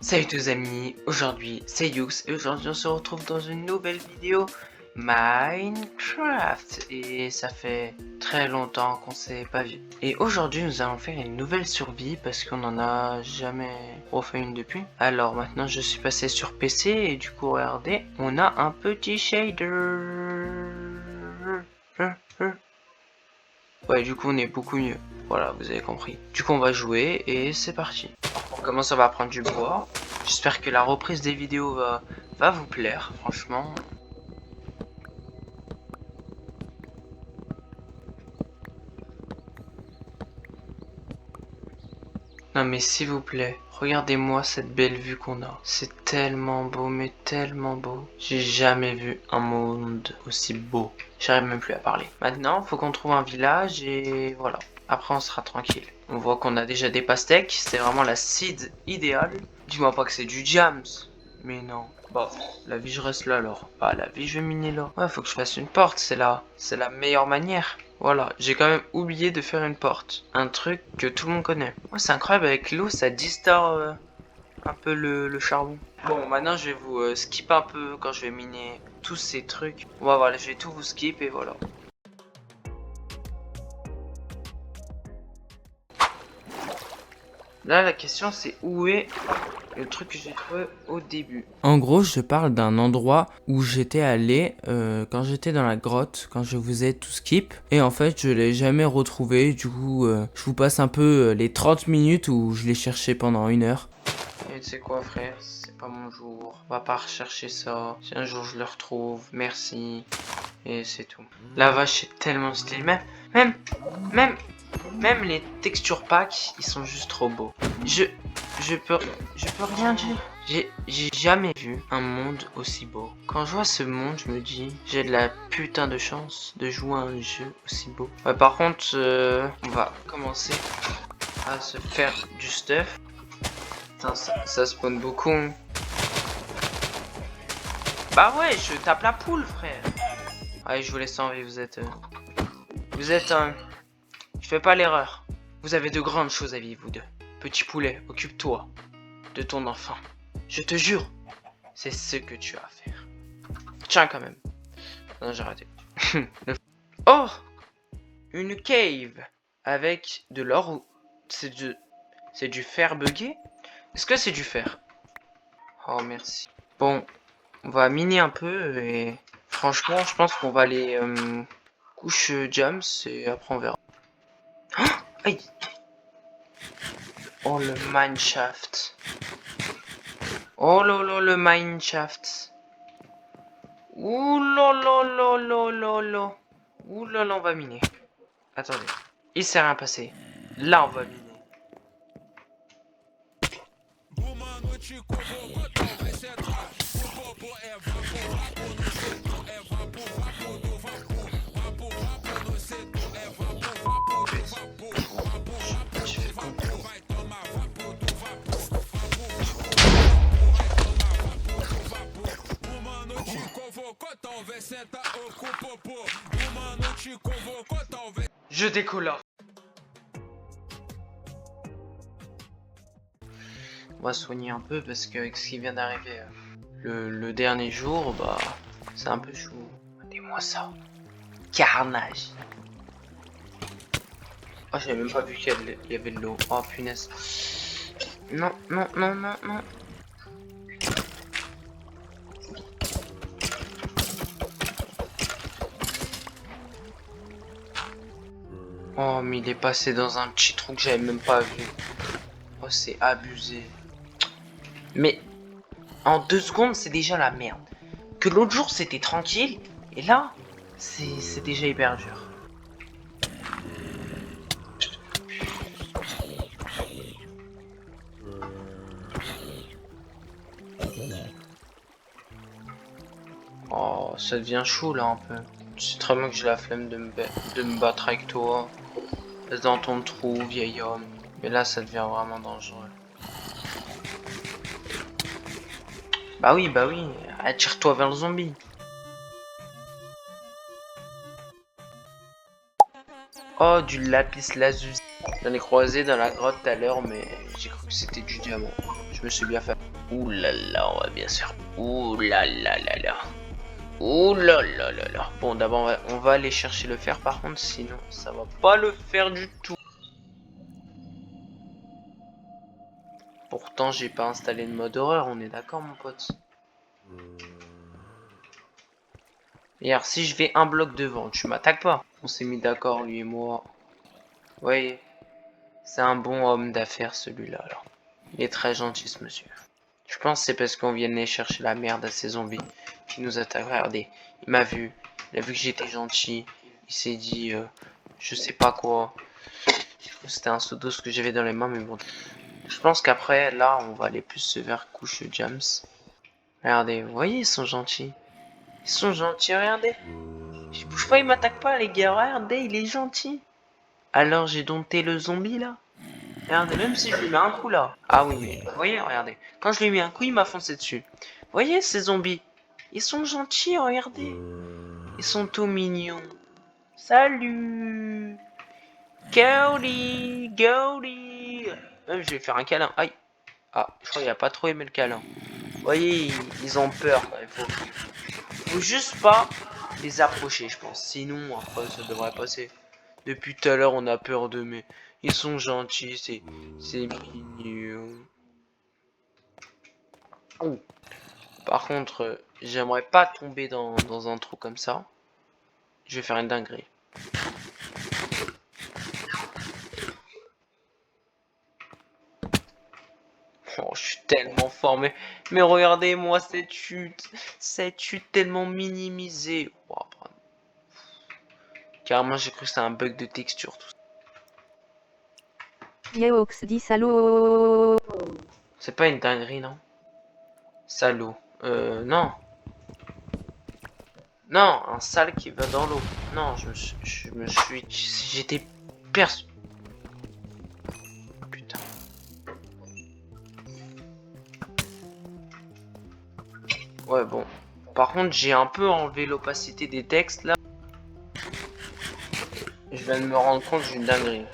Salut tous amis, aujourd'hui c'est Yux et aujourd'hui on se retrouve dans une nouvelle vidéo Minecraft et ça fait très longtemps qu'on s'est pas vu. Et aujourd'hui nous allons faire une nouvelle survie parce qu'on en a jamais refait une depuis. Alors maintenant je suis passé sur PC et du coup regardez, on a un petit shader. Ouais, du coup on est beaucoup mieux. Voilà, vous avez compris. Du coup on va jouer et c'est parti. On commence, on va prendre du bois. J'espère que la reprise des vidéos va vous plaire, franchement. Non mais s'il vous plaît, regardez-moi cette belle vue qu'on a. C'est tellement beau, mais tellement beau. J'ai jamais vu un monde aussi beau. J'arrive même plus à parler. Maintenant, faut qu'on trouve un village et voilà. Après, on sera tranquille. On voit qu'on a déjà des pastèques. C'est vraiment la seed idéale. Dis-moi pas que c'est du jams. Mais non. Bah, la vie, je reste là alors. Bah, la vie, je vais miner là. Ouais, faut que je fasse une porte. C'est la meilleure manière. Voilà, j'ai quand même oublié de faire une porte. Un truc que tout le monde connaît. Ouais, c'est incroyable, avec l'eau, ça distord un peu le charbon. Bon, maintenant, je vais vous skip un peu quand je vais miner tous ces trucs. Ouais, voilà, je vais tout vous skip et voilà. Là, la question, c'est où est le truc que j'ai trouvé au début. En gros, je parle d'un endroit où j'étais allé quand j'étais dans la grotte, quand je vous ai tout skip. Et en fait, je l'ai jamais retrouvé. Du coup, je vous passe un peu les 30 minutes où je l'ai cherché pendant 1 heure. Et tu sais quoi, frère, c'est pas mon jour. On va pas rechercher ça. Si un jour je le retrouve, merci. Et c'est tout. La vache est tellement stylée. Même les texture packs, ils sont juste trop beaux. Je peux rien dire. J'ai jamais vu un monde aussi beau. Quand je vois ce monde, je me dis, j'ai de la putain de chance de jouer à un jeu aussi beau. Ouais, par contre, on va commencer à se faire du stuff. Putain, ça spawn beaucoup. Hein. Bah ouais, je tape la poule, frère. Allez, je vous laisse en vie, vous êtes un... Je fais pas l'erreur. Vous avez de grandes choses à vivre, vous deux. Petit poulet, occupe-toi de ton enfant. Je te jure, c'est ce que tu as à faire. Tiens, quand même. Non, j'ai raté. Oh, une cave avec de l'or. C'est du fer buggé. Est-ce que c'est du fer? Oh, merci. Bon, on va miner un peu et franchement, je pense qu'on va aller couche jams et après on verra. Oh, aïe. Oh, le mineshaft. Oh lolo, le mineshaft. Ouh lolo. Ouh là là, on va miner. Attendez. Il s'est rien passé. Là, on va miner. Je décolore. On va soigner un peu parce qu'avec ce qui vient d'arriver le dernier jour, bah c'est un peu chaud. Regardez-moi ça. Carnage. Oh, j'avais même pas vu qu'il y avait de l'eau. Oh punaise. Non. Oh, mais il est passé dans un petit trou que j'avais même pas vu. Oh, c'est abusé. Mais en 2 secondes, c'est déjà la merde. Que l'autre jour, c'était tranquille. Et là, c'est déjà hyper dur. Oh, ça devient chaud là un peu. Tu sais très bien que j'ai la flemme de me battre avec toi. Reste dans ton trou, vieil homme. Mais là, ça devient vraiment dangereux. Bah oui. Attire-toi vers le zombie. Oh, du lapis lazuli. J'en ai croisé dans la grotte tout à l'heure, mais j'ai cru que c'était du diamant. Je me suis bien fait. Ouh là là, on va bien sûr. Ouh là là là là. Ouh là là là là. Bon, d'abord, on va aller chercher le fer, par contre, sinon, ça va pas le faire du tout. Pourtant, j'ai pas installé de mode horreur, on est d'accord, mon pote? Et alors, si je vais un bloc devant, tu m'attaques pas? On s'est mis d'accord, lui et moi. Oui, c'est un bon homme d'affaires, celui-là, alors. Il est très gentil, ce monsieur. Je pense que c'est parce qu'on venait chercher la merde à ces zombies qui nous attaquent. Regardez, il m'a vu. Il a vu que j'étais gentil. Il s'est dit, je sais pas quoi. C'était un seau d'eau ce que j'avais dans les mains, mais bon. Je pense qu'après, là, on va aller plus vers couche Jams. Regardez, vous voyez, ils sont gentils. Ils sont gentils, regardez. Je bouge pas, il m'attaque pas, les gars. Regardez, il est gentil. Alors, j'ai dompté le zombie, là. Regardez, même si je lui mets un coup, là. Ah oui, mais vous voyez, regardez. Quand je lui ai mis un coup, il m'a foncé dessus. Vous voyez, ces zombies. Ils sont gentils, regardez. Ils sont tout mignons. Salut. Gaudi, Gaudi. Même, je vais faire un câlin. Aïe. Ah, je crois qu'il a pas trop aimé le câlin. Vous voyez, ils ont peur. Il faut juste pas les approcher, je pense. Sinon, après, ça devrait passer. Depuis tout à l'heure, on a peur d'eux, mais ils sont gentils, c'est mignon. Oh. Par contre, j'aimerais pas tomber dans un trou comme ça. Je vais faire une dinguerie. Oh, je suis tellement formé. Mais regardez-moi cette chute tellement minimisée. Oh, carrément, j'ai cru que c'était un bug de texture. Tout ça. Yeox dit salaud. C'est pas une dinguerie, non? Salaud. Non. Non, un sale qui va dans l'eau. Non, je me suis... J'étais perçu. Putain. Ouais, bon. Par contre, j'ai un peu enlevé l'opacité des textes, là. Je viens de me rendre compte d'une dinguerie.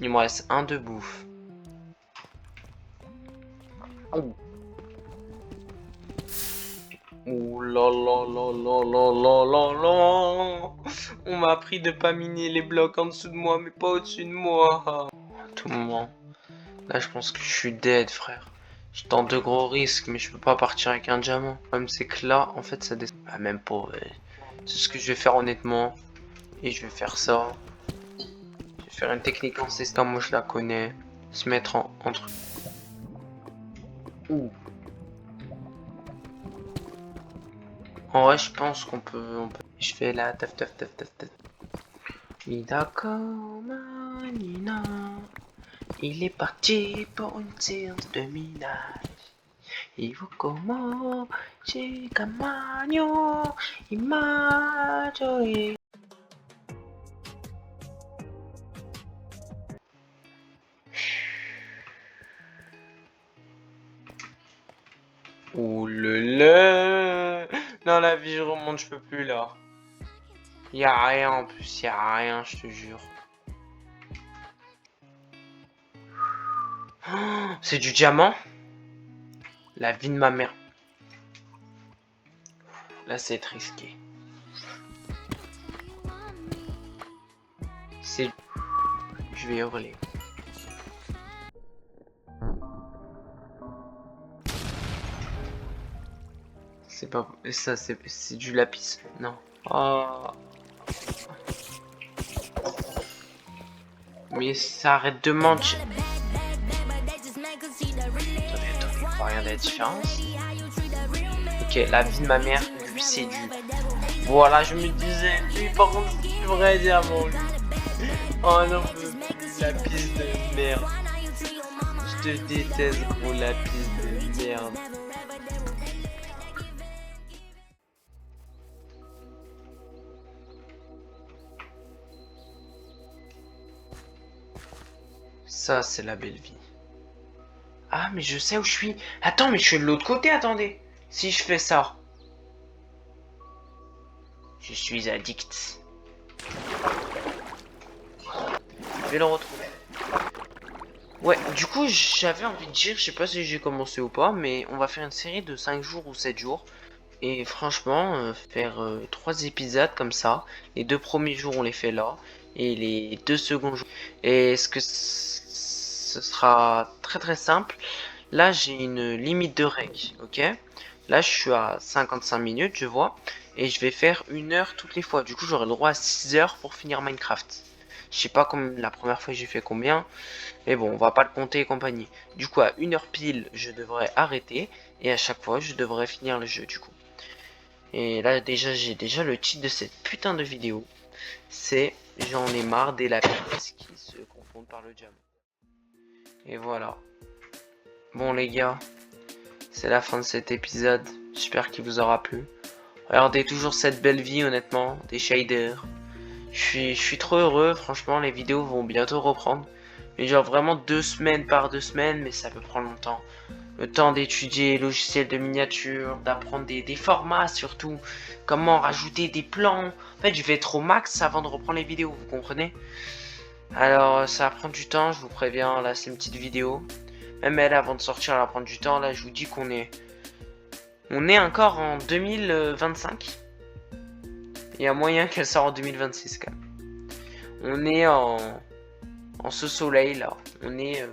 Il me reste un de bouffe. Oh. Ouh là là là là là là là là. On m'a appris de pas miner les blocs en dessous de moi, mais pas au-dessus de moi. À tout moment. Là, je pense que je suis dead, frère. Je tente de gros risques, mais je peux pas partir avec un diamant. Le problème, c'est que là, en fait, ça descend. Ah, même pas. C'est ce que je vais faire honnêtement. Et je vais faire ça. Je vais faire une technique ancestrale, moi je la connais. Se mettre entre. Ouh. En vrai, je pense qu'on peut, Je fais la taf taf taf taf taf. Oui, d'accord, Manina. Il est parti pour une séance de minage. Il faut comment j'ai Camagno. Il m'a joué. Ouh là. Dans la vie, je remonte, je peux plus là. Y'a rien en plus, y'a rien, je te jure. Oh, c'est du diamant? La vie de ma mère. Là, c'est risqué. C'est... Je vais hurler. C'est pas... Ça, c'est du lapis. Non. Oh. Mais ça arrête de mentir. Attendez, regardez la différence. Ok, la vie de ma mère, lui, c'est du... Voilà, je me disais, lui, par contre, c'est du vrai diamant, lui. Oh non, lapis de merde. Je te déteste, gros lapis de merde. Ça, c'est la belle vie. Ah, mais je sais où je suis. Attends, mais je suis de l'autre côté, attendez. Si je fais ça. Je suis addict. Je vais le retrouver. Ouais, du coup, j'avais envie de dire, je sais pas si j'ai commencé ou pas, mais on va faire une série de 5 jours ou 7 jours. Et franchement, faire 3 épisodes comme ça, les 2 premiers jours on les fait là, et les 2 seconds jours. Et ce sera très très simple. Là, j'ai une limite de règles, ok? Là, je suis à 55 minutes, je vois, et je vais faire 1 heure toutes les fois. Du coup, j'aurai le droit à 6 heures pour finir Minecraft. Je sais pas comme la première fois j'ai fait combien, mais bon, on va pas le compter et compagnie. Du coup, à 1 heure pile, je devrais arrêter, et à chaque fois, je devrais finir le jeu, du coup. Et là, déjà, j'ai déjà le titre de cette putain de vidéo. C'est J'en ai marre des lapins qui se confondent par le jam. Et voilà. Bon, les gars, c'est la fin de cet épisode. J'espère qu'il vous aura plu. Regardez toujours cette belle vie, honnêtement, des shaders. Je suis trop heureux, franchement, les vidéos vont bientôt reprendre. Mais genre vraiment 2 semaines par 2 semaines, mais ça peut prendre longtemps. Le temps d'étudier les logiciels de miniature, d'apprendre des formats surtout, comment rajouter des plans. En fait, je vais être au max avant de reprendre les vidéos, vous comprenez? Alors, ça va prendre du temps, je vous préviens, là c'est une petite vidéo. Même elle, avant de sortir, elle va prendre du temps. Là, je vous dis qu'on est... On est encore en 2025. Il y a moyen qu'elle sorte en 2026 quand même. On est en ce soleil là. On est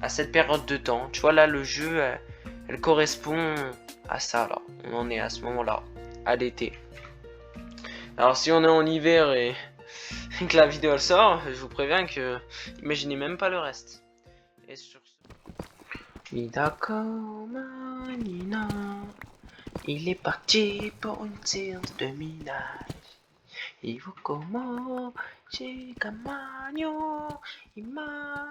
à cette période de temps. Tu vois là, le jeu, elle correspond à ça là. On en est à ce moment-là, à l'été. Alors si on est en hiver et que la vidéo elle sort, je vous préviens que imaginez même pas le reste. Et sur ce... Hidako Manina, il est parti pour une séance de minage. Il faut comment, j'ai Camagno, il m'a